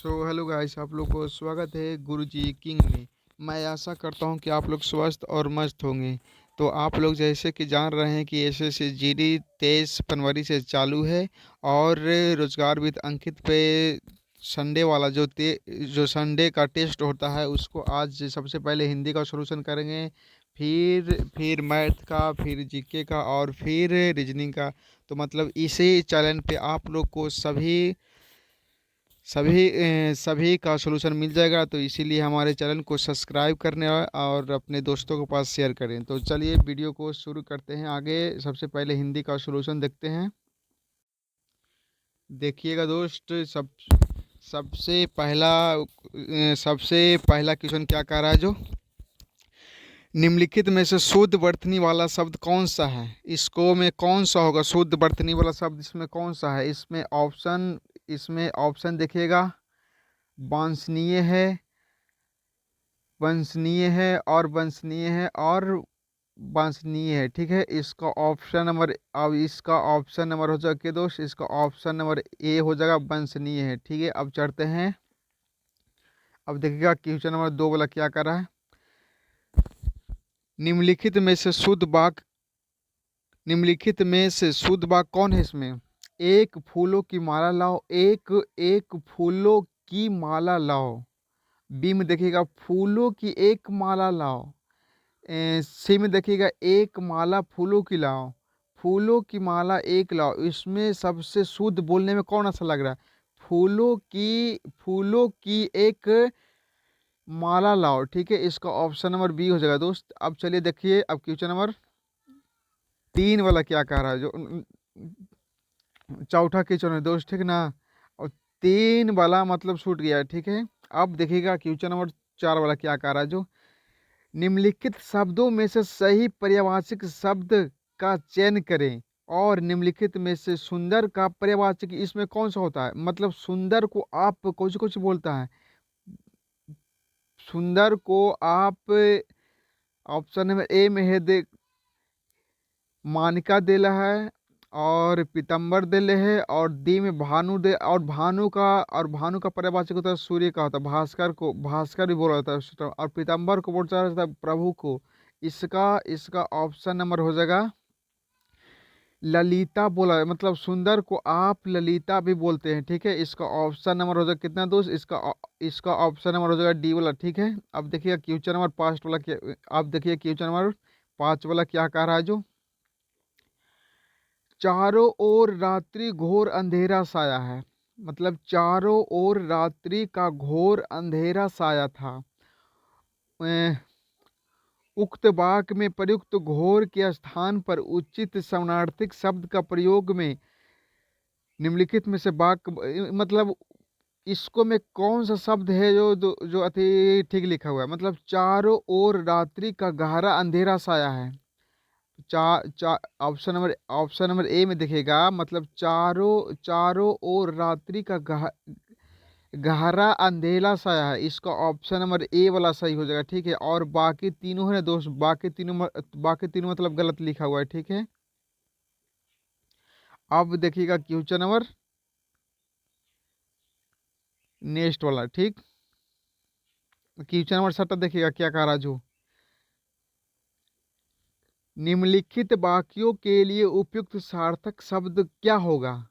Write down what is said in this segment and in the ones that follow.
Hello guys, आप लोग को स्वागत है गुरुजी किंग में। मैं आशा करता हूं कि आप लोग स्वस्थ और मस्त होंगे। तो आप लोग जैसे कि जान रहे हैं कि एसएससी जीडी 23 फरवरी से चालू है। और रोजगार विद अंकित पे संडे वाला जो संडे का टेस्ट होता है उसको आज सबसे पहले हिंदी का सॉल्यूशन करेंगे। फिर मैथ का, फिर जीके का और फिर रीजनिंग का। तो मतलब इसी चैनल पे आप लोग को सभी का सॉल्यूशन मिल जाएगा। तो इसीलिए हमारे चैनल को सब्सक्राइब करने और अपने दोस्तों के पास शेयर करें। तो चलिए वीडियो को शुरू करते हैं। आगे सबसे पहले हिंदी का सॉल्यूशन देखते हैं। देखिएगा दोस्त, सबसे पहला क्वेश्चन क्या कह रहा है जो निम्नलिखित में से शुद्ध वर्तनी वाला शब्द कौन सा है। इसको में कौन सा होगा शुद्ध वर्तनी वाला शब्द, इसमें कौन सा है। इसमें ऑप्शन देखिएगा। वांछनीय है, वंशनीय है और वंशनीय है और वांछनीय है। ठीक है, इसका ऑप्शन नंबर हो जाएगा कि दोस्त, इसका ऑप्शन नंबर ए हो जाएगा, वंशनीय है। ठीक है, अब चढ़ते हैं। अब देखिएगा क्वेश्चन नंबर 2 वाला क्या कर रहा है। निम्नलिखित में से शुद्ध वाक्य कौन है इसमें। एक फूलों की माला लाओ, एक एक फूलों की माला लाओ। बी में देखिएगा फूलों की एक माला लाओ। सी में देखिएगा एक माला फूलों की लाओ, फूलों की माला एक लाओ। इसमें सबसे शुद्ध बोलने में कौन अच्छा लग रहा है। फूलों की एक माला लाओ। ठीक है, इसका ऑप्शन नंबर बी हो जाएगा दोस्त। अब चलिए देखिए, अब क्वेश्चन नंबर 3 वाला क्या कह रहा है जो चौथा क्वेश्चन है दोस्त, ठीक ना। और 3 वाला मतलब छूट गया। ठीक है, अब देखिएगा क्वेश्चन नंबर 4 वाला क्या कह रहा है जो निम्नलिखित शब्दों में से सही पर्यायवाचक शब्द का चयन करें और निम्नलिखित में से सुंदर का पर्यायवाचक इसमें कौन सा होता है। मतलब सुंदर को आप कुछ कुछ बोलता है। सुंदर को आप ऑप्शन नंबर ए में है मानिका देला है और पीतम्बर देले है और दी में भानु दे और भानु का पर्यायवाचक होता है सूर्य का होता है। भास्कर भी बोला जाता है और पीतम्बर को बोलता है प्रभु को। इसका ऑप्शन नंबर हो जाएगा ललिता बोला है। मतलब सुंदर को आप ललिता भी बोलते हैं। ठीक है, इसका ऑप्शन नंबर हो जाएगा कितना दोस्त, इसका ऑप्शन नंबर हो जाएगा डी वाला। ठीक है, अब देखिए क्वेश्चन नंबर 5 वाला क्या। अब देखिए क्वेश्चन नंबर 5 वाला क्या कह रहा है जो चारों ओर रात्रि घोर अंधेरा साया है। मतलब चारों ओर रात्रि का घोर अंधेरा साया था। अ, उक्त वाक्य में प्रयुक्त घोर के स्थान पर उचित समानार्थक शब्द का प्रयोग में निम्नलिखित में से वाक्य मतलब इसको में कौन सा शब्द है जो अति ठीक लिखा हुआ है। मतलब चारों ओर रात्रि का गहरा अंधेरा साया है। ऑप्शन नंबर ए में दिखेगा। मतलब चारों चारों ओर रात्रि का गहरा अंधेरा साया है। इसका ऑप्शन नंबर ए वाला सही हो जाएगा। ठीक है, और बाकी तीनों है ना दोस्त, बाकी तीनों मतलब गलत लिखा हुआ है। ठीक है, अब देखिएगा क्वेश्चन नंबर नेक्स्ट वाला। ठीक, क्वेश्चन नंबर 7 देखिएगा क्या कह रहा जो निम्नलिखित वाक्यों के लिए उपयुक्त सार्थक शब्द क्या होगा।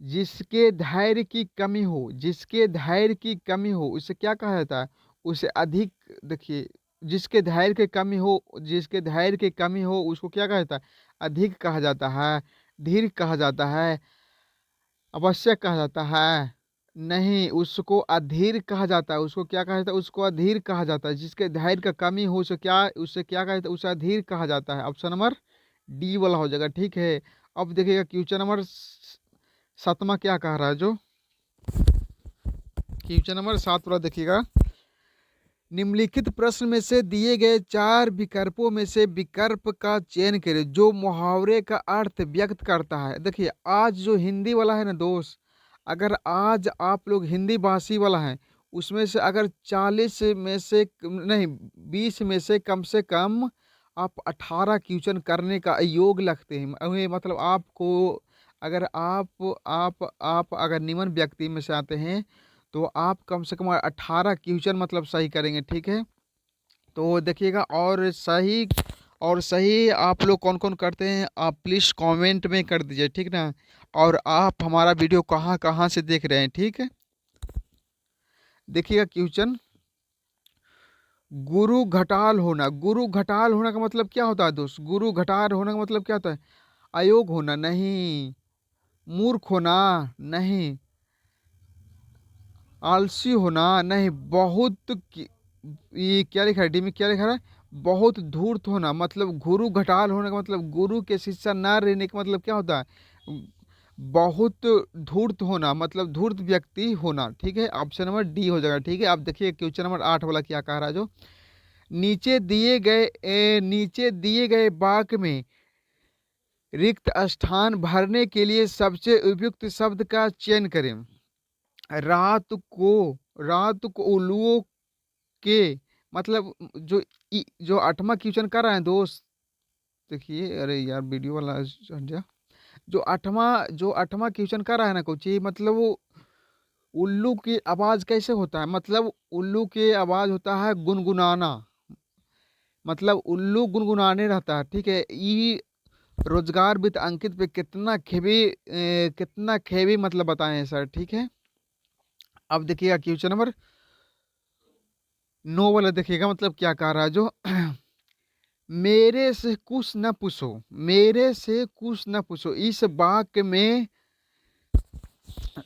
जिसके धैर्य की कमी हो, जिसके धैर्य की कमी हो उसे क्या कहा जाता है। उसे अधिक, देखिए जिसके धैर्य की कमी हो उसको क्या कहा जाता है। अधिक कहा जाता है, धीर कहा जाता है, आवश्यक कहा जाता है। नहीं, उसको अधीर कहा जाता है। उसको क्या कहा जाता है, उसको अधीर कहा जाता है। जिसके धैर्य का कमी हो उसे क्या कहा जाता है, उसे अधीर कहा जाता है। ऑप्शन नंबर डी वाला हो जाएगा। ठीक है, अब देखिएगा क्वेश्चन नंबर 7वां क्या कह रहा है जो क्वेश्चन नंबर 7 वाला देखिएगा। निम्नलिखित प्रश्न में से दिए गए 4 विकल्पों में से विकल्प का चयन करें जो मुहावरे का अर्थ व्यक्त करता है। देखिए आज जो हिंदी वाला है ना दोस्त, अगर आज आप लोग हिंदी भाषी वाला है उसमें से अगर 40 में से नहीं 20 में से कम आप 18 क्वेश्चन करने का योग लगते हैं। मतलब आपको अगर आप अगर निम्न व्यक्ति में से आते हैं तो आप कम से कम 18 क्वेश्चन मतलब सही करेंगे, ठीक है। तो देखिएगा, और सही आप लोग कौन कौन करते हैं आप प्लीज़ कमेंट में कर दीजिए, ठीक ना। और आप हमारा वीडियो कहाँ कहाँ से देख रहे हैं, ठीक है। देखिएगा क्वेश्चन, गुरु घटाल होना का मतलब क्या होता है दोस्त? गुरु घटाल होने का मतलब क्या होता है? अयोग होना नहीं, मूर्ख होना नहीं, आलसी होना नहीं, ये क्या लिखा है डी में, क्या लिखा है? बहुत धूर्त होना। मतलब गुरु घटाल होने का मतलब गुरु के शिष्य न रहने का मतलब क्या होता है? बहुत धूर्त होना, मतलब धूर्त व्यक्ति होना, ठीक है। ऑप्शन नंबर डी हो जाएगा, ठीक है। आप देखिए क्वेश्चन नंबर 8 वाला क्या कह रहा है, जो नीचे दिए गए वाक्य में रिक्त स्थान भरने के लिए सबसे उपयुक्त शब्द का चयन करें। रात को उल्लुओं के मतलब जो 8वां क्वेश्चन कर रहे हैं दोस्त, देखिए, अरे यार वीडियो वाला हट जा। जो आठवां क्वेश्चन कर रहा है ना कुछ, ये मतलब वो उल्लू की आवाज कैसे होता है? मतलब उल्लू की आवाज होता है गुनगुनाना, मतलब उल्लू गुनगुनाने रहता है, ठीक है। ये रोजगार विद अंकित पे कितना खेबी मतलब बताएं सर, ठीक है। अब देखिएगा क्वेश्चन नंबर 9 वाला, देखिएगा मतलब क्या कह रहा है, जो मेरे से कुछ न पूछो, मेरे से कुछ न पूछो, इस वाक्य में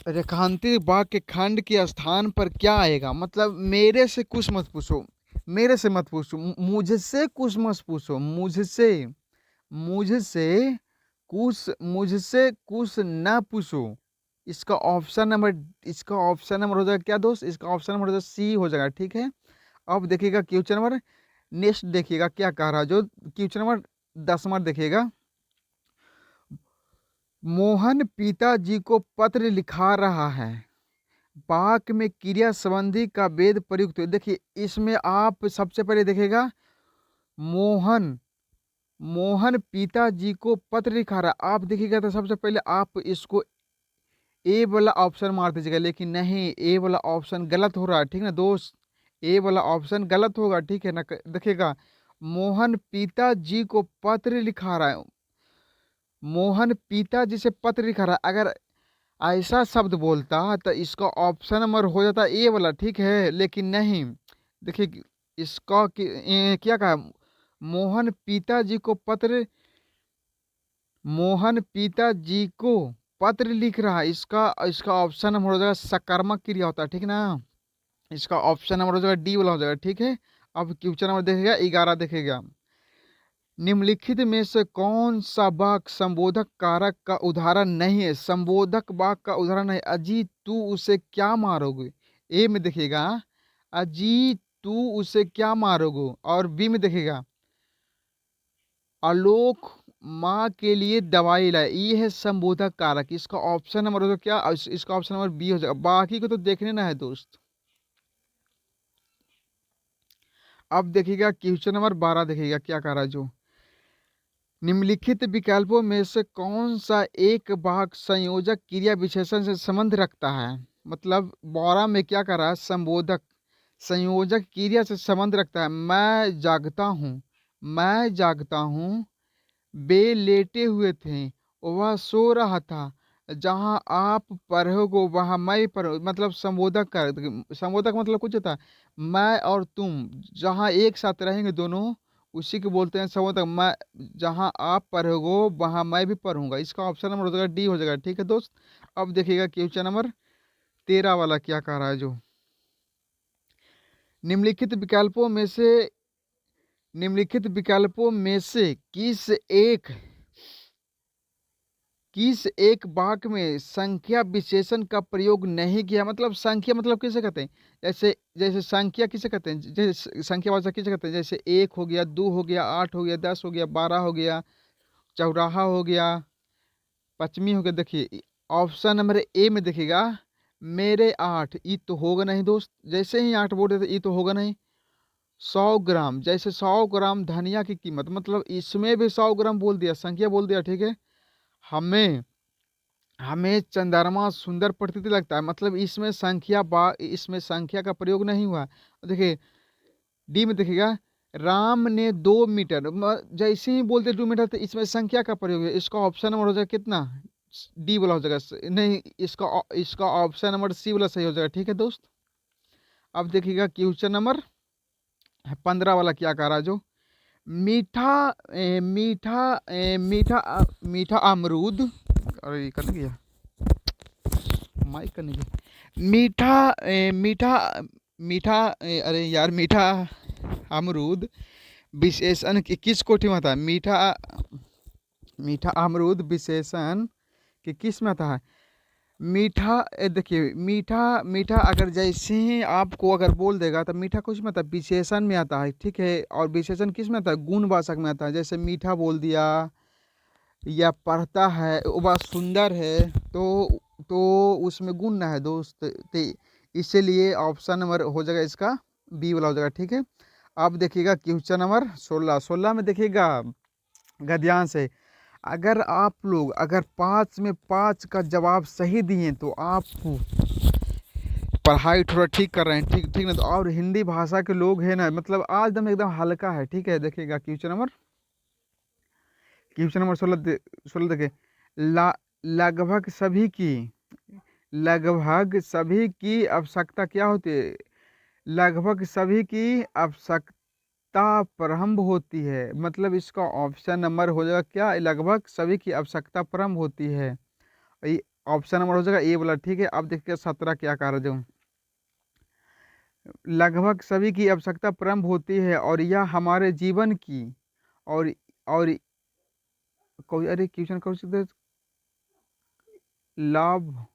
रेखांकित वाक्य खंड के स्थान पर क्या आएगा? मतलब मेरे से कुछ मत पूछो, मेरे से मत पूछो, मुझसे कुछ मत पूछो, मुझसे मुझसे कुछ न पूछो। इसका ऑप्शन नंबर हो जाएगा क्या दोस्त? इसका ऑप्शन नंबर हो जाएगा सी हो जाएगा, ठीक है। अब देखिएगा क्वेश्चन नंबर नेक्स्ट, देखिएगा क्या कह रहा है, जो क्वेश्चन नंबर 10वां देखिएगा। मोहन पिताजी को पत्र लिखा रहा है, वाक्य में क्रिया संबंधी का वेद प्रयुक्त है। देखिए इसमें आप सबसे पहले देखिएगा, मोहन मोहन पिताजी को पत्र लिखा रहा है, आप देखिएगा तो सबसे पहले आप इसको ए वाला ऑप्शन मार दीजिएगा, लेकिन नहीं, ए वाला ऑप्शन गलत हो रहा है, ठीक ना दोस्त। ए वाला ऑप्शन गलत होगा, ठीक है ना। देखिएगा, मोहन पिताजी को पत्र लिखा रहा है, मोहन पिताजी से पत्र लिखा रहा है। अगर ऐसा शब्द बोलता तो इसका ऑप्शन नंबर हो जाता ए वाला, ठीक है, लेकिन नहीं। देखिए इसका क्या कहा, मोहन पिताजी को पत्र मोहन पिताजी को पत्र लिख रहा है, इसका इसका ऑप्शन नंबर हो जाएगा सकारात्मक क्रिया होता है, ठीक ना। इसका ऑप्शन नंबर हो जाएगा डी वाला हो जाएगा, ठीक है। अब क्वेश्चन नंबर देखेगा 11, देखेगा, निम्नलिखित में से कौन सा वाक्य संबोधक कारक का उदाहरण नहीं है? संबोधक वाक्य का उदाहरण नहीं, अजीत तू उसे क्या मारोगे। ए में देखिएगा, अजीत तू उसे क्या मारोगे, और बी में देखिएगा, आलोक माँ के लिए दवाई लाए। ये है संबोधक कारक, इसका ऑप्शन नंबर होगा क्या? इसका ऑप्शन नंबर बी हो जाएगा, बाकी को तो देखने ना है दोस्त। अब देखिएगा क्वेश्चन नंबर 12, देखिएगा क्या कह रहा है, जो निम्नलिखित विकल्पों में से कौन सा एक वाक्य संयोजक क्रिया विशेषण से संबंध रखता है? मतलब 12 में क्या कर रहा है, संबोधक संयोजक क्रिया से संबंध रखता है। मैं जागता हूँ, वे लेटे हुए थे, वह सो रहा था, जहाँ आप पढ़े हो वहाँ मैं पढ़, मतलब संबोधक मतलब कुछ होता है, मैं और तुम जहाँ एक साथ रहेंगे दोनों, उसी को बोलते हैं संबोधक। मैं जहाँ आप पढ़ोगे वहाँ मैं भी पढ़ूंगा, इसका ऑप्शन नंबर हो जाएगा डी हो जाएगा, ठीक है दोस्त। अब देखिएगा क्वेश्चन नंबर 13 वाला क्या कह रहा है, जो निम्नलिखित विकल्पों में से किस एक वाक्य में संख्या विशेषण का प्रयोग नहीं किया? मतलब संख्या मतलब किसे कहते हैं? जैसे जैसे संख्या किसे कहते हैं? जैसे संख्या भाषा किसे कहते हैं? जैसे 1 हो गया, 2 हो गया, 8 हो गया, 10 हो गया, 12 हो गया, चौराहा हो गया, पचमी हो गया। देखिए ऑप्शन नंबर ए में देखिएगा, मेरे 8, ये तो होगा नहीं दोस्त, जैसे ही 8 बोल देते ये तो होगा नहीं। 100 ग्राम, जैसे 100 ग्राम धनिया की कीमत, मतलब इसमें भी 100 ग्राम बोल दिया, संख्या बोल दिया, ठीक है। हमें हमें चंद्रमा सुंदर प्रतीत लगता है, मतलब इसमें संख्या का प्रयोग नहीं हुआ। देखिए डी में देखिएगा, राम ने 2 मीटर, जैसे ही बोलते 2 मीटर तो इसमें संख्या का प्रयोग है। इसका ऑप्शन नंबर हो जाएगा कितना, डी वाला हो जाएगा। नहीं, इसका ऑप्शन नंबर सी वाला सही हो जाएगा। ठीक है दोस्त, अब देखिएगा क्वेश्चन नंबर 15 वाला क्या कह रहा है, जो मीठा मीठा मीठा अमरूद, अरे ये करने गया माइक करने गया, मीठा मीठा मीठा अरे यार, मीठा अमरूद विशेषण किस कोटि में आता है? मीठा अमरूद विशेषण कि किस में आता है? मीठा देखिए, मीठा मीठा अगर जैसे ही आपको अगर बोल देगा तो मीठा कुछ में आता है, विशेषण में आता है। ठीक है, और विशेषण किस में आता है? गुणवाचक में आता है। जैसे मीठा बोल दिया या पढ़ता है, वो बात सुंदर है, तो उसमें गुण ना है दोस्त, तो इसीलिए ऑप्शन नंबर हो जाएगा इसका बी वाला हो जाएगा। ठीक है, अब देखिएगा क्वेश्चन नंबर 16 में देखिएगा गद्यांश है। अगर 5 में 5 का जवाब सही दिए तो आप पढ़ाई थोड़ा ठीक कर रहे हैं। ठीक ठीक ना, तो और हिंदी भाषा के लोग हैं ना, मतलब आज एकदम हल्का है। ठीक है, देखिएगा क्वेश्चन नंबर 16 देखिए, ला लगभग सभी की लगभग सभी की आवश्यकता क्या होती है? लगभग सभी की आवश्यकता प्रारंभ होती है, मतलब इसका ऑप्शन नंबर हो जाएगा क्या? लगभग सभी की आवश्यकता प्रारंभ होती है, ये ऑप्शन नंबर हो जाएगा ए वाला। ठीक है, अब देखिए 17 क्या कह रहा हूँ, लगभग सभी की आवश्यकता प्रारंभ होती है और यह हमारे जीवन की और कोई, अरे क्वेश्चन कौन सा, लाभ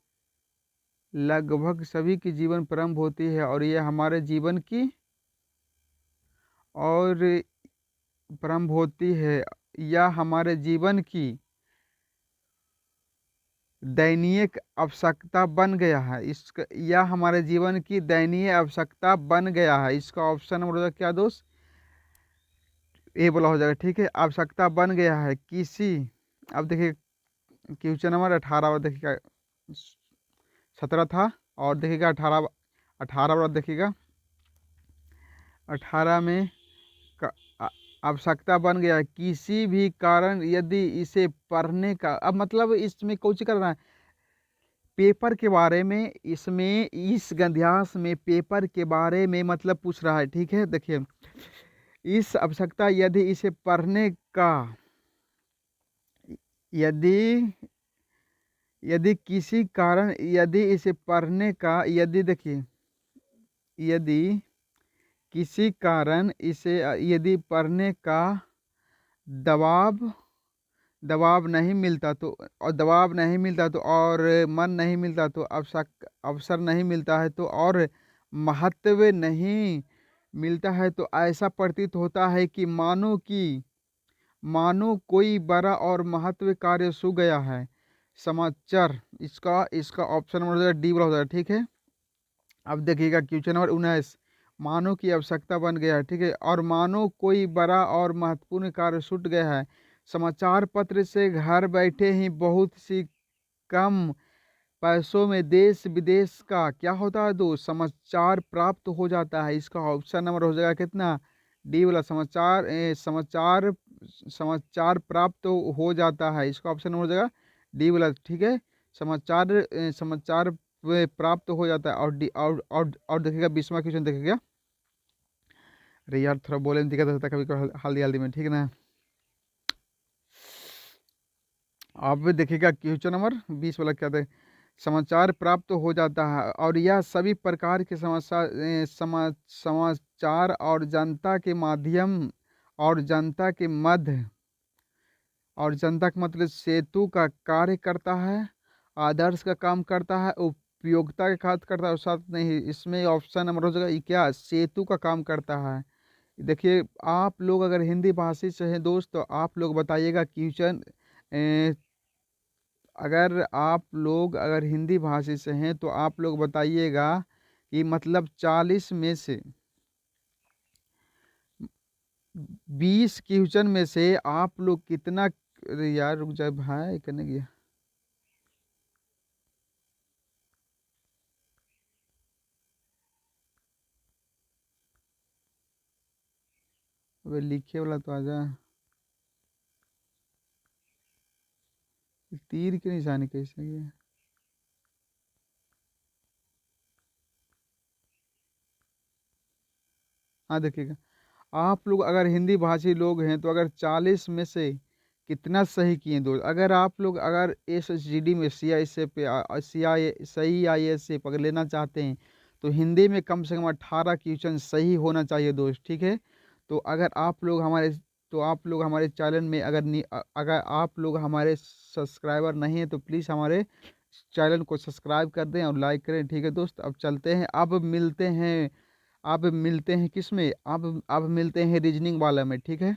लगभग सभी की जीवन प्रारंभ होती है और यह हमारे जीवन की और प्रारंभ होती है, या हमारे जीवन की दैनिक आवश्यकता बन गया है। इसका या हमारे जीवन की दयनीय आवश्यकता बन गया है, इसका ऑप्शन नंबर होगा क्या दोस्त? ए बोला हो जाएगा। ठीक है, आवश्यकता बन गया है किसी, अब देखिए क्वेश्चन नंबर 18 देखिएगा, 17 था और देखिएगा 18 वाला देखिएगा, 18 में आवश्यकता बन गया है किसी भी कारण यदि इसे पढ़ने का, अब मतलब इसमें कुछ करना है पेपर के बारे में, इसमें इस गद्यांश में पेपर के बारे में मतलब पूछ रहा है। ठीक है, देखिए इस आवश्यकता यदि इसे पढ़ने का, यदि यदि किसी कारण यदि इसे पढ़ने का, यदि देखिए यदि किसी कारण इसे यदि पढ़ने का दबाव दबाव नहीं मिलता तो, और दबाव नहीं मिलता तो, और मन नहीं मिलता तो, अवसर नहीं मिलता है तो, और महत्व नहीं मिलता है तो, ऐसा प्रतीत होता है कि मानो कोई बड़ा और महत्व कार्य सो गया है। समाचार, इसका इसका ऑप्शन नंबर हो जाएगा डी वाला हो जाएगा। ठीक है, अब देखिएगा क्वेश्चन नंबर 19, मानो की आवश्यकता बन गया है। ठीक है, और मानो कोई बड़ा और महत्वपूर्ण कार्य छूट गया है। समाचार पत्र से घर बैठे ही बहुत सी कम पैसों में देश विदेश का क्या होता है दोस्त? समाचार प्राप्त हो जाता है, इसका ऑप्शन नंबर हो जाएगा कितना? डी वाला। समाचार प्राप्त हो जाता है, इसका ऑप्शन नंबर हो जाएगा डी वाला। ठीक है, समाचार प्राप्त हो जाता है, और डी और देखिएगा 20वां क्वेश्चन देखिएगा, अरे यार थोड़ा बोले में दिक्कत होता है कभी कभी हल्दी हल्दी में। ठीक है ना, अब देखिएगा क्वेश्चन नंबर 20 वाला क्या था, समाचार प्राप्त हो जाता है और यह सभी प्रकार के समाचार और जनता के माध्यम और जनता के मध्य और जनता के मतलब सेतु का कार्य करता है, आदर्श का काम करता है, उपयोगिता का कार्य करता है, और साथ नहीं इसमें ऑप्शन नंबर हो जाएगा ये क्या? सेतु का काम करता है। देखिए आप लोग अगर हिंदी भाषी से हैं दोस्त तो आप लोग बताइएगा क्वेश्चन, अगर हिंदी भाषी से हैं तो आप लोग बताइएगा कि मतलब 40 में से 20 क्वेश्चन में से आप लोग कितना, अरे यार रुक जाए भाई करने गया, अबे लिखे वाला तो आजा। तीर के निशानी कैसे ये? हाँ देखिएगा, आप लोग अगर हिंदी भाषी लोग हैं तो अगर 40 में से कितना सही किए दोस्त। अगर आप लोग अगर एसएसजीडी में सी आई से पे सी आई सही आई एस से पकड़ लेना चाहते हैं तो हिंदी में कम से कम 18 क्वेश्चन सही होना चाहिए दोस्त, ठीक है। तो अगर आप लोग हमारे तो आप लोग हमारे चैनल में अगर आप लोग हमारे सब्सक्राइबर नहीं हैं तो प्लीज़ हमारे चैनल को सब्सक्राइब कर दें और लाइक करें, ठीक है दोस्त। अब चलते हैं, अब मिलते हैं किस में, अब मिलते हैं रीजनिंग वाला में, ठीक है।